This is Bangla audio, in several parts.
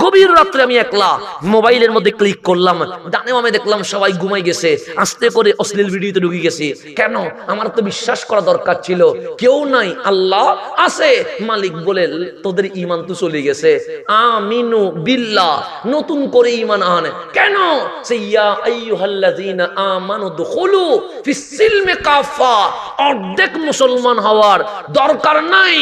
গভীর রাত্রে আমি একলা মোবাইলের মধ্যে ক্লিক করলাম, ডানে বামে দেখলাম সবাই ঘুমাই গেছে, আস্তে করে অশ্লীল ভিডিওতে ঢুকে গেছি। কেন? আমার তো বিশ্বাস করা দরকার ছিল কেউ নাই, আল্লাহ আছে। মালিক বলে তোদের ঈমান তো চলে গেছে, আমিনু বিল্লাহ, নতুন করে ঈমান আন। কেন? ইয়া আইয়ুহাল্লাযীনা আমানু দুখুলু ফিস সিলমি কাফা, অর্ধেক মুসলমান হওয়ার দরকার নাই।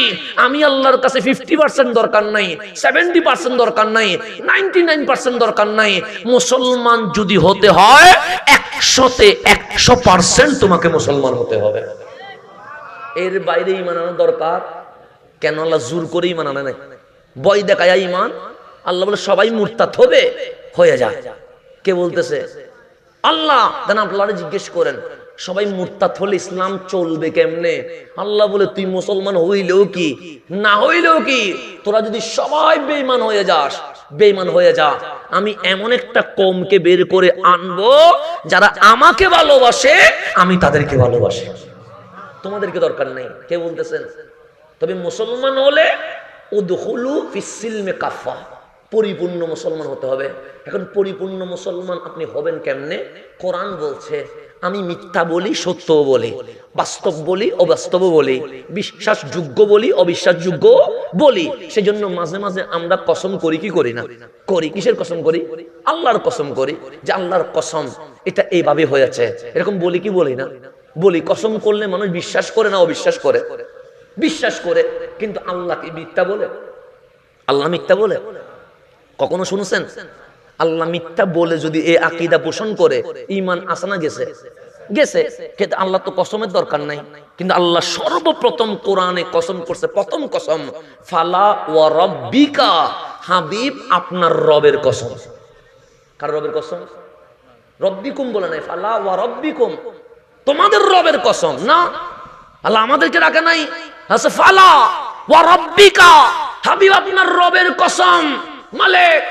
আমি আল্লাহর কাছে 50% দরকার নাই, 70% দরকার নাই, 99% দরকার নাই। মুসলমান যদি হতে হয় 100তে 100% তোমাকে মুসলমান হতে হবে। এর বাইরে ঈমান আনা দরকার কেন? আল্লাহ জোর করে ঈমান আনে নাই, ভয় দেখায় ঈমান। আল্লাহ বলে সবাই মুরতাদ হবে, হয়ে যায়। কে বলতেছে? আল্লাহ। দেন আপনারা জিজ্ঞেস করেন সবাই মুরতাদ হলে ইসলাম চলবে কেমনে? আল্লাহ বলে তুই মুসলমান হইলেও কি না হইলেও কি, তোরা যদি সবাই বেঈমান হয়ে যাস, বেঈমান হয়ে যা, আমি এমন একটা কওমকে বের করে আনবো যারা আমাকে ভালোবাসে, আমি তাদেরকে ভালোবাসি। তোমাদেরকে দরকার নেই। কে বলতেছেন? তবে মুসলমান হলে উদখুলু ফিস সিলমি কাফা, পরিপূর্ণ মুসলমান হতে হবে। এখন পরিপূর্ণ মুসলমান আপনি হবেন কেমনে? কোরআন বলছে আমি মিথ্যা বলি, সত্য বলি, বাস্তব বলি, অবাস্তব বলি, বিশ্বাসযোগ্য বলি, অবিশ্বাসযোগ্য বলি। সেজন্য মাঝে মাঝে আমরা কসম করি কি করি না? করি। কিসের কসম করি? আল্লাহর কসম করি, যে আল্লাহর কসম এটা এইভাবে হয়েছে, এরকম বলি কি বলি না? বলি। কসম করলে মানুষ বিশ্বাস করে না অবিশ্বাস করে? বিশ্বাস করে। কিন্তু আল্লাহ কি মিথ্যা বলে? আল্লাহ মিথ্যা বলে? কখনো শুনছেন? আল্লাহ মিথ্যা বলে যদি এই আকীদা পোষণ করে, ঈমান আছে না গেছে? গেছে। কিন্তু আল্লাহ তো কসমের দরকার নাই। কিন্তু আল্লাহ সর্বপ্রথম কোরআনে কসম করছে, প্রথম কসম ফালা ওয়া রাব্বিকা, হাবিব আপনার রবের কসম। কার রবের কসম? রব্বিকুম বলে নাই, ফালা ওয়া রাব্বিকুম, তোমাদের রবের কসম না। আল্লাহ আমাদেরকে রাখে নাই, আছে ফালা ওয়া রাব্বিকা, হাবিব আপনার রবের কসম। মালিক